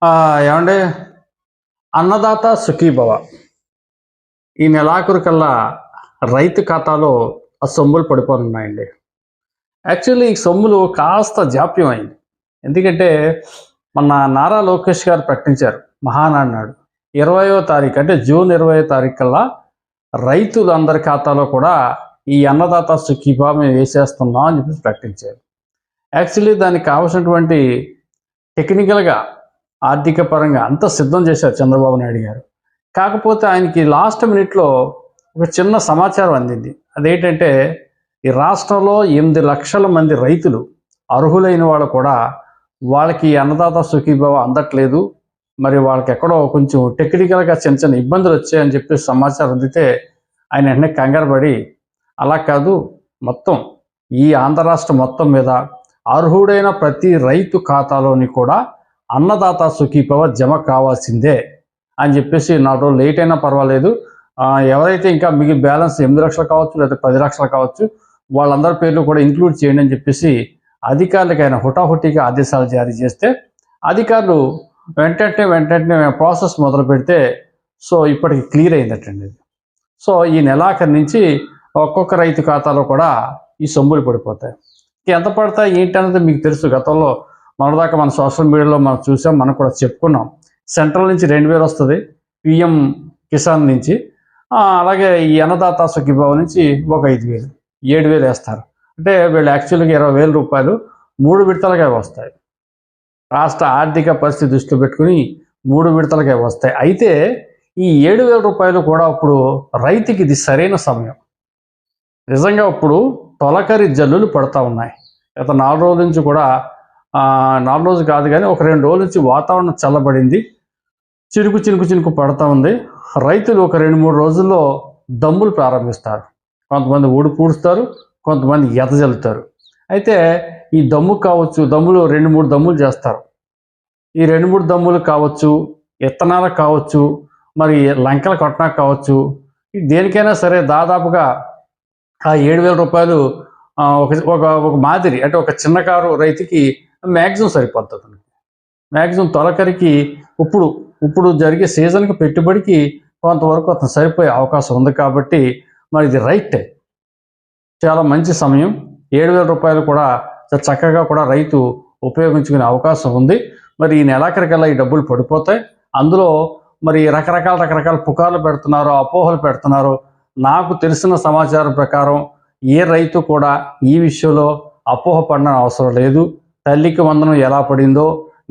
ఏమండి, అన్నదాత సుఖీభవ. ఈ నెలాఖరు కల్లా రైతు ఖాతాలో ఆ సొమ్ములు పడిపోనున్నాయండి. యాక్చువల్లీ ఈ సొమ్ములు కాస్త జాప్యం అయింది. ఎందుకంటే మన నారా లోకేష్ గారు ప్రకటించారు మహానాడు నాడు 20వ తారీఖు, అంటే జూన్ 20వ తారీఖు కల్లా రైతులందరి ఖాతాలో కూడా ఈ అన్నదాత సుఖీభవ మేము వేసేస్తున్నాం అని చెప్పి ప్రకటించారు. యాక్చువల్లీ దానికి కావాల్సినటువంటి టెక్నికల్గా, ఆర్థిక పరంగా అంతా సిద్ధం చేశారు చంద్రబాబు నాయుడు గారు. కాకపోతే ఆయనకి లాస్ట్ మినిట్లో ఒక చిన్న సమాచారం అందింది. అదేంటంటే ఈ రాష్ట్రంలో 8 లక్షల మంది రైతులు అర్హులైన వాళ్ళు కూడా వాళ్ళకి అన్నదాత సుఖీభవ అందట్లేదు, మరి వాళ్ళకి ఎక్కడో కొంచెం టెక్నికల్గా చిన్న చిన్న ఇబ్బందులు వచ్చాయని చెప్పి సమాచారం అందితే ఆయన వెంటనే కంగారు పడి, అలా కాదు, మొత్తం ఈ ఆంధ్ర రాష్ట్రం మొత్తం మీద అర్హుడైన ప్రతి రైతు ఖాతాలోని కూడా అన్నదాత సుఖీభవ జమ కావాల్సిందే అని చెప్పేసి 4 రోజులు లేట్ అయినా పర్వాలేదు, ఎవరైతే ఇంకా మిగిలిన బ్యాలెన్స్ 8 లక్షలు కావచ్చు లేదా 10 లక్షలు కావచ్చు వాళ్ళందరి పేర్లు కూడా ఇంక్లూడ్ చేయండి అని చెప్పేసి అధికారులకు ఆయన హుటాహుటిగా ఆదేశాలు జారీ చేస్తే అధికారులు వెంటనే ప్రాసెస్ మొదలు పెడితే సో ఇప్పటికి క్లియర్ అయిందటండి. సో ఈ నెలాఖరు నుంచి ఒక్కొక్క రైతు ఖాతాలో కూడా ఈ సొమ్ములు పడిపోతాయి. ఎంత పడతాయి ఏంటన్నది మీకు తెలుసు. గతంలో మనదాకా మన సోషల్ మీడియాలో మనం చూసాం, మనం కూడా చెప్పుకున్నాం. సెంట్రల్ నుంచి 2000 వస్తుంది, పిఎం కిసాన్ నుంచి, అలాగే ఈ అన్నదాత సుఖీభవ నుంచి ఒక 5000, 7000 వేస్తారు. అంటే వీళ్ళు యాక్చువల్గా 20,000 రూపాయలు 3 విడతలుగా వస్తాయి. రాష్ట్ర ఆర్థిక పరిస్థితి దృష్టిలో పెట్టుకుని 3 విడతలుగా వస్తాయి. అయితే ఈ 7,000 రూపాయలు కూడా ఇప్పుడు రైతుకి ఇది సరైన సమయం. నిజంగా ఇప్పుడు తొలకరి జల్లులు పడుతూ ఉన్నాయి. గత 4 రోజుల నుంచి కూడా 4 రోజులు కాదు కానీ ఒక 2 రోజుల నుంచి వాతావరణం చల్లబడింది, చినుకు పడుతూ ఉంది. రైతులు ఒక 2-3 రోజుల్లో దమ్ములు ప్రారంభిస్తారు. కొంతమంది ఊడు పూడుస్తారు, కొంతమంది ఎదజల్లుతారు. అయితే ఈ దమ్ము కావచ్చు, దమ్ములు 2-3 దమ్ములు చేస్తారు. ఈ 2-3 దమ్ములు కావచ్చు, ఇత్తనాలకు కావచ్చు, మరి లంకల కొట్టడానికి కావచ్చు, దేనికైనా సరే దాదాపుగా ఆ 7,000 రూపాయలు ఒక మాదిరి, అంటే ఒక చిన్న కారు రైతుకి మ్యాక్సిమం సరిపోతుంది. మ్యాక్సిమం తొలకరికి ఇప్పుడు జరిగే సీజన్కి పెట్టుబడికి కొంతవరకు అతను సరిపోయే అవకాశం ఉంది. కాబట్టి మరి ఇది రైట్ టైం, చాలా మంచి సమయం. 7,000 రూపాయలు కూడా చక్కగా కూడా రైతు ఉపయోగించుకునే అవకాశం ఉంది. మరి ఈ నెలాఖరికల్లా ఈ డబ్బులు పడిపోతాయి. అందులో మరి రకరకాల పుకార్లు పెడుతున్నారు, అపోహలు పెడుతున్నారు. నాకు తెలిసిన సమాచారం ప్రకారం ఏ రైతు కూడా ఈ విషయంలో అపోహ పడిన అవసరం లేదు. తల్లికి వందనం ఎలా పడిందో